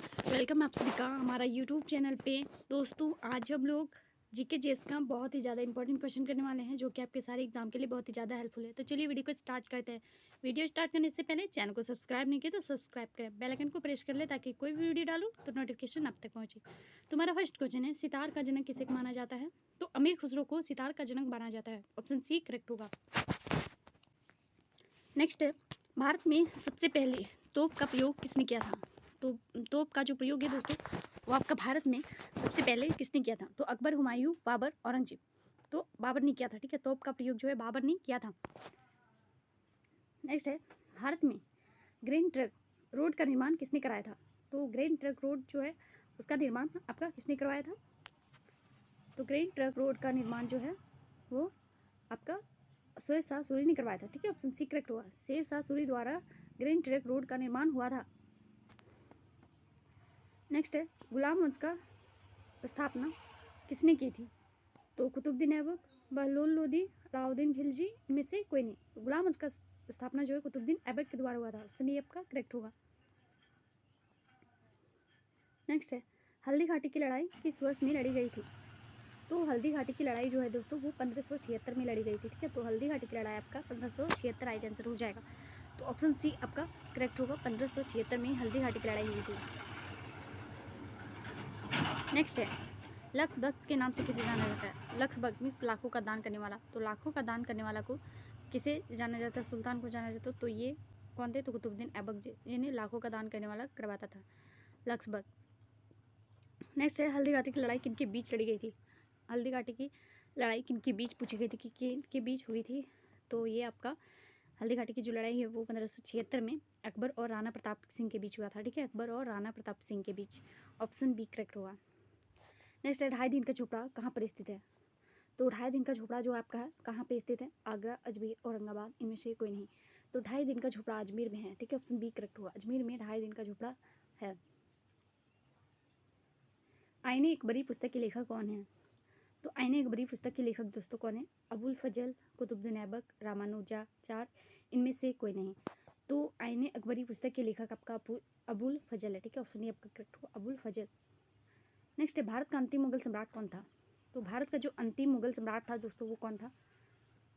Friends, welcome आप सभी का हमारा यूट्यूब चैनल पे। दोस्तों, आज हम लोग जीके जेएस का बहुत ही ज़्यादा इंपॉर्टेंट क्वेश्चन करने वाले हैं, जो कि आपके सारे एग्जाम के लिए बहुत ही ज़्यादा हेल्पफुल है। तो चलिए वीडियो को स्टार्ट करते हैं। वीडियो स्टार्ट करने से पहले चैनल को सब्सक्राइब नहीं किया तो सब्सक्राइब करें, बेल आइकन को प्रेस कर ले ताकि कोई भी वीडियो डालूँ तो नोटिफिकेशन आप तक पहुँचे। तुम्हारा फर्स्ट क्वेश्चन है, सितार का जनक किसे माना जाता है? तो अमीर खुसरो को सितार का जनक माना जाता है। ऑप्शन सी करेक्ट होगा। नेक्स्ट है, भारत में सबसे पहले तोप का प्रयोग किसने किया था? तो तोप का जो प्रयोग है दोस्तों, वो आपका भारत में सबसे पहले किसने किया था? तो अकबर, हुमायूं, बाबर, औरंगजेब। तो बाबर ने किया था, ठीक है। तोप का प्रयोग जो है बाबर ने किया था। नेक्स्ट है, भारत में ग्रैंड ट्रंक रोड का निर्माण किसने कराया था? तो ग्रैंड ट्रंक रोड जो है उसका निर्माण आपका किसने करवाया था? तो ग्रैंड ट्रंक रोड का निर्माण जो है वो आपका शेर शाह सूरी ने करवाया था, ठीक है। ऑप्शन सी करेक्ट हुआ। शेर शाह सूरी द्वारा ग्रैंड ट्रंक रोड का निर्माण हुआ था। नेक्स्ट है, गुलाम वंश का स्थापना किसने की थी? तो कुतुबुद्दीन ऐबक, बहलोल लोदी, अलाउद्दीन खिलजी, इनमें से कोई नहीं। गुलाम वंश का स्थापना जो है कुतुबुद्दीन ऐबक के द्वारा हुआ था। ऑप्शन ए आपका करेक्ट होगा। नेक्स्ट है, हल्दी घाटी की लड़ाई किस वर्ष में लड़ी गई थी? तो हल्दी घाटी की लड़ाई जो है दोस्तों वो 1576 में लड़ी गई थी, ठीक है। तो हल्दी घाटी की लड़ाई आपका 1576 राइट आंसर हो जाएगा। तो ऑप्शन सी आपका करेक्ट होगा। 1576 में हल्दी घाटी की लड़ाई हुई थी। नेक्स्ट है, लख बख्श के नाम से किसे जाना जाता है? लख बख्श मीन्स लाखों का दान करने वाला। तो लाखों का दान करने वाला को किसे जाना जाता है? सुल्तान को जाना जाता है। तो ये कौन थे? तो कुतुबुद्दीन ऐबक जी, इन्हें लाखों का दान करने वाला करवाता था, लख बख्श। नेक्स्ट है, हल्दी घाटी की लड़ाई किनके बीच लड़ी गई थी? हल्दी घाटी की लड़ाई किनके बीच पूछी गई थी कि किनके बीच हुई थी? तो ये आपका हल्दी घाटी की जो लड़ाई है वो 1576 में अकबर और राणा प्रताप सिंह के बीच हुआ था, ठीक है। अकबर और राणा प्रताप सिंह के बीच। ऑप्शन बी करेक्ट होगा। नेक्स्ट है, ढाई दिन का झोपड़ा कहाँ पर स्थित है? तो ढाई दिन का झोपड़ा जो आपका है कहाँ पे स्थित है? आगरा, अजमेर, औरंगाबाद, इनमें से कोई नहीं। तो ढाई दिन का झोपड़ा अजमेर में है, ठीक है। ऑप्शन बी करेक्ट होगा। अजमेर में ढाई दिन का झोपड़ा है। आईने अकबरी पुस्तक के लेखक कौन है? तो आईने अकबरी पुस्तक के लेखक दोस्तों कौन है? अबुल फजल, कुतुबुद्दीन ऐबक, रामानुजाचार्य, इनमें से कोई नहीं। तो आईने अकबरी पुस्तक के लेखक आपका अबुल फजल है, ठीक है। ऑप्शन ए आपका करेक्ट होगा, अबुल फजल। नेक्स्ट है, भारत का अंतिम मुगल सम्राट कौन था? तो भारत का जो अंतिम मुगल सम्राट था दोस्तों वो कौन था?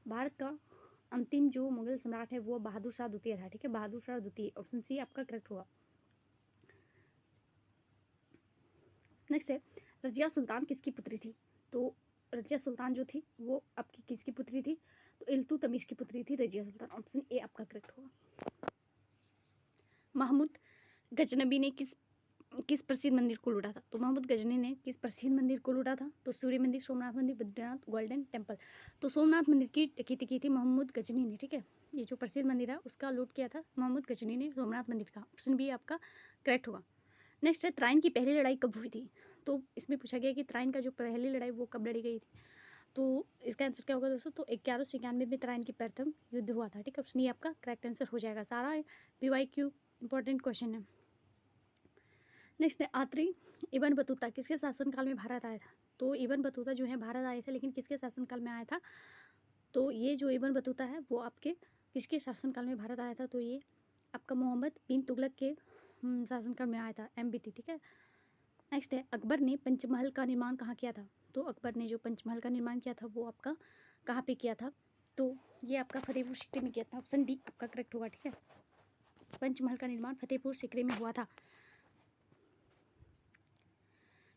भारत का अंतिम जो मुगल सम्राट है वो बहादुर शाह द्वितीय था, ठीक है। बहादुर शाह द्वितीय। ऑप्शन सी आपका करेक्ट होगा। नेक्स्ट है, रजिया सुल्तान किसकी पुत्री थी? तो रजिया सुल्तान जो थी वो आपकी किसकी पुत्री थी? तो इल्तुतमिश की पुत्री थी रजिया सुल्तान। ऑप्शन ए आपका करेक्ट होगा। महमूद गजनबी ने किस प्रसिद्ध मंदिर को लूटा था? तो महमूद गजनी ने किस प्रसिद्ध मंदिर को लूटा था? तो सूर्य मंदिर, सोमनाथ मंदिर, बद्रीनाथ, गोल्डन टेम्पल। तो सोमनाथ मंदिर की डकैती की थी महमूद गजनी ने, ठीक है। ये जो प्रसिद्ध मंदिर है उसका लूट किया था महमूद गजनी ने, सोमनाथ मंदिर का। ऑप्शन बी आपका करेक्ट होगा। नेक्स्ट है, त्राइन की पहली लड़ाई कब हुई थी? तो इसमें पूछा गया कि त्राइन का जो पहली लड़ाई वो कब लड़ी गई थी? तो इसका आंसर क्या होगा दोस्तों? तो 1191 में त्राइन की प्रथम युद्ध हुआ था, ठीक है। ऑप्शन ये आपका करेक्ट आंसर हो जाएगा। सारा PYQ इंपॉर्टेंट क्वेश्चन है। नेक्स्ट है, आत्री इबन बतूता किसके शासनकाल में भारत आया था? तो इबन बतूता जो है भारत आए थे, लेकिन किसके शासनकाल में आया था? तो ये जो इबन बतूता है वो आपके किसके शासनकाल में भारत आया था? तो ये आपका मोहम्मद बिन तुगलक के शासनकाल में आया था, MBT, ठीक है। नेक्स्ट है, अकबर ने पंचमहल का निर्माण कहाँ किया था? तो अकबर ने जो पंचमहल का निर्माण किया था वो आपका कहाँ पे किया था? तो ये आपका फतेहपुर सीकरी में किया था। ऑप्शन डी आपका करेक्ट होगा, ठीक है। पंचमहल का निर्माण फतेहपुर सीकरी में हुआ था।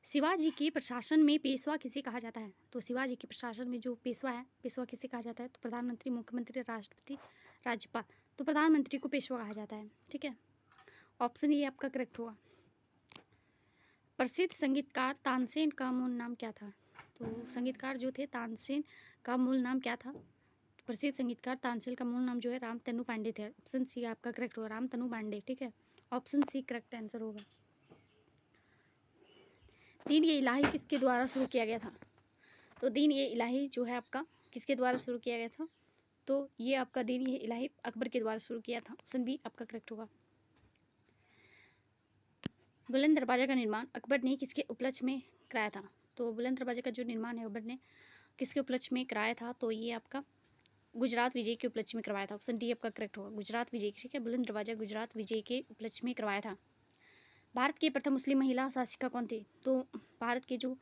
शिवाजी के प्रशासन में पेशवा किसे कहा जाता है? तो शिवाजी के प्रशासन में जो पेशवा है, पेशवा किसे कहा जाता है? तो प्रधानमंत्री, मुख्यमंत्री, राष्ट्रपति, राज्यपाल। तो प्रधानमंत्री को पेशवा कहा जाता है, ठीक है। ऑप्शन ये आपका करेक्ट होगा। प्रसिद्ध संगीतकार तानसेन का मूल नाम क्या था? तो संगीतकार जो थे तानसेन का मूल नाम क्या था? प्रसिद्ध संगीतकार तानसेन का मूल नाम जो है रामतनु पांडे थे। ऑप्शन सी आपका करेक्ट होगा, रामतनु पांडे, ठीक है। ऑप्शन सी करेक्ट आंसर होगा। दीन ये इलाही किसके द्वारा शुरू किया गया था? तो दीन ये इलाही जो है आपका किसके द्वारा शुरू किया गया था? तो ये आपका दीन ये इलाही अकबर के द्वारा शुरू किया था। ऑप्शन बी आपका करेक्ट होगा। बुलंद दरवाजा का निर्माण अकबर ने किसके उपलक्ष्य में कराया था? तो बुलंद दरवाजा का जो निर्माण है अकबर ने किसके उपलक्ष्य में कराया था? तो ये आपका गुजरात विजय के उपलक्ष्य में करवाया था। ऑप्शन डी आपका करेक्ट होगा, गुजरात विजय, ठीक है। बुलंद दरवाजा गुजरात विजय के उपलक्ष्य में करवाया था। भारत की प्रथम मुस्लिम महिला शासिका कौन थी? तो भारत की जो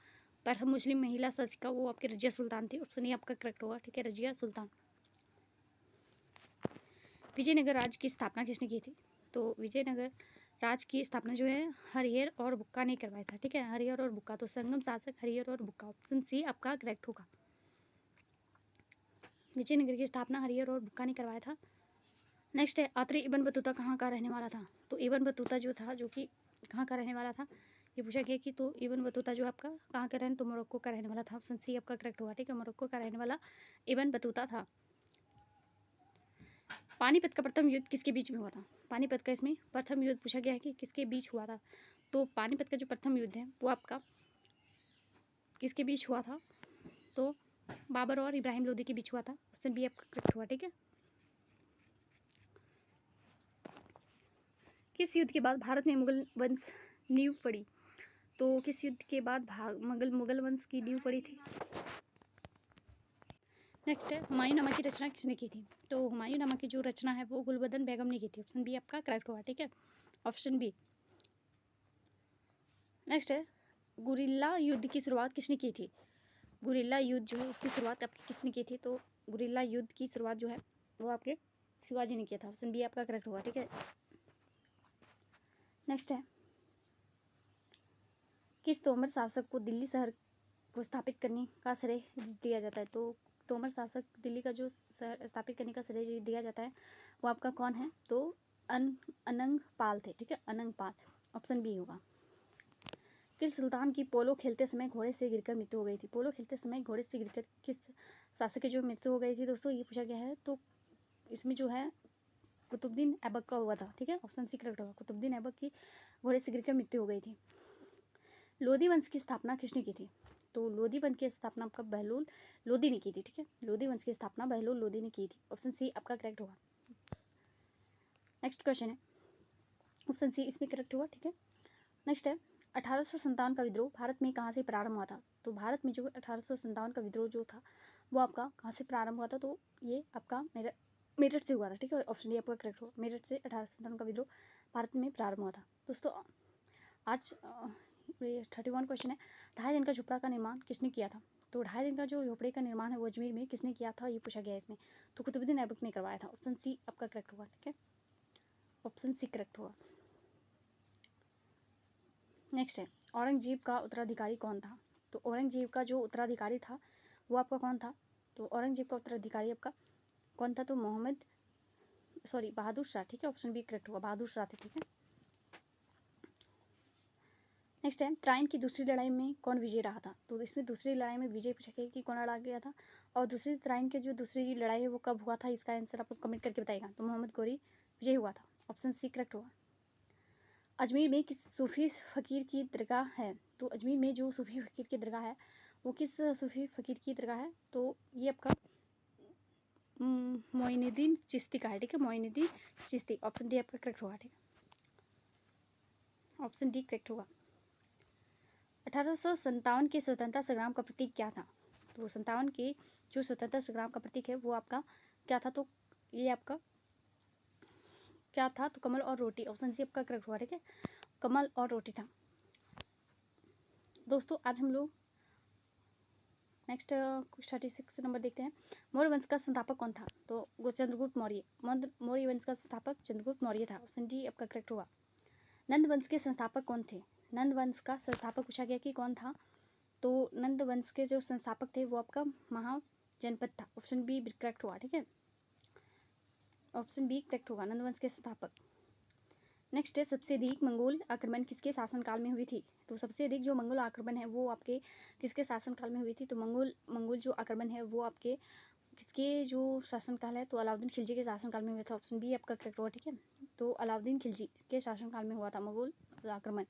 प्रथम मुस्लिम महिला शासिका वो आपकी रजिया सुल्तान थी। ऑप्शन ए आपका करेक्ट होगा, ठीक है, रजिया सुल्तान। विजयनगर राज्य की स्थापना किसने की थी? तो विजयनगर राज्य की स्थापना जो है हरिहर और बुक्का ने करवाया था, ठीक है, हरिहर और बुक्का। तो संगम शासक हरिहर और बुक्का, ऑप्शन सी आपका करेक्ट होगा। विजयनगर की स्थापना हरिहर और बुक्का ने करवाया था। नेक्स्ट है, आत्री इब्न बतूता कहाँ का रहने वाला था? तो इब्न बतूता जो था, जो कि कहाँ का रहने वाला था, ये पूछा गया कि तो इब्न बतूता जो आपका कहाँ का रहने, तो मोरक्को का रहने वाला था। ऑप्शन सी आपका करेक्ट होगा, ठीक है, मोरक्को का रहने वाला इब्न बतूता था। पानीपत का प्रथम युद्ध किसके बीच में हुआ था? पानीपत का इसमें प्रथम युद्ध पूछा गया है कि किसके बीच हुआ था। तो पानीपत का जो प्रथम युद्ध है वो आपका किसके बीच हुआ था? तो बाबर और इब्राहिम लोदी के बीच हुआ था। ऑप्शन बी आपका करेक्ट हुआ, ठीक है। किस युद्ध के बाद भारत में मुगल वंश नींव पड़ी? तो किस युद्ध के बाद मुगल वंश की नींव पड़ी थी? नेक्स्ट है, हुमायूंनामा की रचना किसने की थी? तो हुमायूंनामा की जो रचना है वो गुलबदन बेगम ने की थी। ऑप्शन बी आपका करेक्ट हुआ, ठीक है, ऑप्शन बी। नेक्स्ट है, गुरिल्ला युद्ध की शुरुआत किसने की थी? गुरिल्ला युद्ध जो है उसकी शुरुआत आपकी किसने की थी? तो गुरिल्ला युद्ध की शुरुआत जो है वो आपके शिवाजी ने किया था। ऑप्शन बी आपका करेक्ट होगा, ठीक है। नेक्स्ट है, किस तोमर शासक को दिल्ली शहर को स्थापित करने का श्रेय दिया जाता है? तो तोमर शासक दिल्ली का जो शहर स्थापित करने का श्रेय दिया जाता है वो आपका कौन है? तो अनंग पाल थे, ठीक है, अनंग पाल, ऑप्शन बी होगा। किस सुल्तान की पोलो खेलते समय घोड़े से गिरकर मृत्यु हो गई थी? पोलो खेलते समय घोड़े से गिरकर किस शासक की जो मृत्यु हो गई थी दोस्तों, ये पूछा गया है। तो इसमें जो है कुतुबुद्दीन ऐबक का हुआ था, ठीक है, ऑप्शन सी करेक्ट होगा, कुतुबुद्दीन ऐबक की घोड़े से गिरकर मृत्यु हो गई थी। लोधी वंश की स्थापना किसने की थी? तो लोधी वंश की स्थापना आपका बहलोल लोधी ने की थी, ठीक है, लोधी वंश की स्थापना बहलोल लोधी ने की थी। ऑप्शन सी आपका करेक्ट होगा। नेक्स्ट क्वेश्चन है, ऑप्शन सी इसमें करेक्ट हुआ, ठीक है। नेक्स्ट है, 1857 का विद्रोह भारत में कहाँ से प्रारंभ हुआ था? तो भारत में जो 1857 का विद्रोह जो था वो आपका कहाँ से प्रारंभ हुआ था? तो ये आपका मेरठ से हुआ था, ठीक है, ऑप्शन डी आपका करेक्ट हुआ, मेरठ से 1857 का विद्रोह भारत में प्रारंभ हुआ था। दोस्तों आज ये 31 क्वेश्चन है, 2.5 दिन का झोपड़ा का निर्माण किसने किया था? तो 2.5 दिन का जो झोपड़े का निर्माण है वो अजमेर में किसने किया था, ये पूछा गया है इसमें। तो कुतुबुद्दीन ऐबक ने करवाया था। ऑप्शन सी आपका करेक्ट होगा, ठीक है, ऑप्शन सी करेक्ट होगा। नेक्स्ट है, औरंगजेब का उत्तराधिकारी कौन था? तो औरंगजेब का जो उत्तराधिकारी था वो आपका कौन था? तो औरंगजेब का उत्तराधिकारी आपका कौन था? तो बहादुर शाह, ठीक है, ऑप्शन बी करेक्ट होगा, बहादुर शाह थे, ठीक है। नेक्स्ट है, त्राइन की दूसरी लड़ाई में कौन विजय रहा था? तो इसमें दूसरी लड़ाई में विजय पूछा गया कि कौन लड़ा गया था, और दूसरी त्राइन की जो दूसरी लड़ाई है वो कब हुआ था, इसका आंसर आप कमेंट करके बताएगा। तो मोहम्मद गौरी विजय हुआ था, ऑप्शन सी करेक्ट होगा। अजमेर में किस सूफी फ़कीर की दरगाह है? तो अजमेर में जो सूफी फ़कीर की दरगाह है वो किस सूफी फ़कीर की दरगाह है? तो ये आपका मोइनुद्दीन चिश्ती का है, ठीक है, मोइनुद्दीन चिश्ती, ऑप्शन डी आपका करेक्ट होगा, ठीक है, ऑप्शन डी करेक्ट होगा। 1857 के स्वतंत्रता संग्राम का प्रतीक क्या था? तो 57 के जो स्वतंत्रता संग्राम का प्रतीक है वो आपका क्या था? तो ये आपका क्या था? तो कमल और रोटी, ऑप्शन सी आपका करेक्ट हुआ, ठीक है, कमल और रोटी था। दोस्तों आज हम लोग नेक्स्ट 36 नंबर देखते हैं, मौर्य वंश का संस्थापक कौन था? तो चंद्रगुप्त मौर्य, मौर्य वंश का संस्थापक चंद्रगुप्त मौर्य था, ऑप्शन डी आपका करेक्ट होगा। नंद वंश के संस्थापक कौन थे? नंद वंश का संस्थापक पूछा गया कि कौन था? तो नंद वंश के जो संस्थापक थे वो आपका महाजनपद था, ऑप्शन बी करेक्ट हुआ, ठीक है, ऑप्शन बी करेक्ट होगा, नंद वंश के संस्थापक। नेक्स्ट है, सबसे अधिक मंगोल आक्रमण किसके शासनकाल में हुई थी? तो सबसे अधिक जो मंगोल आक्रमण है वो आपके किसके शासनकाल में हुई थी? तो मंगोल जो आक्रमण है वो आपके किसके जो शासनकाल है? तो अलाउद्दीन खिलजी के शासनकाल में हुआ था, ऑप्शन बी आपका करेक्ट हुआ, ठीक है, तो अलाउद्दीन खिलजी के शासनकाल में हुआ था मंगोल आक्रमण।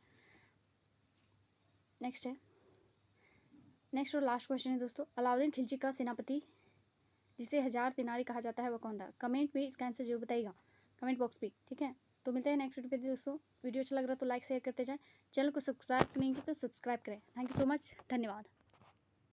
नेक्स्ट और लास्ट क्वेश्चन है दोस्तों, अलाउद्दीन खिलजी का सेनापति जिसे 1000 दिनारी कहा जाता है वो कौन था? कमेंट में इसका आंसर जरूर बताइएगा, कमेंट बॉक्स पे, ठीक है। तो मिलते हैं नेक्स्ट वीडियो पे दोस्तों, वीडियो अच्छा लग रहा है तो लाइक शेयर करते जाएं, चैनल को सब्सक्राइब नहीं किया तो सब्सक्राइब करें। थैंक यू सो मच, धन्यवाद।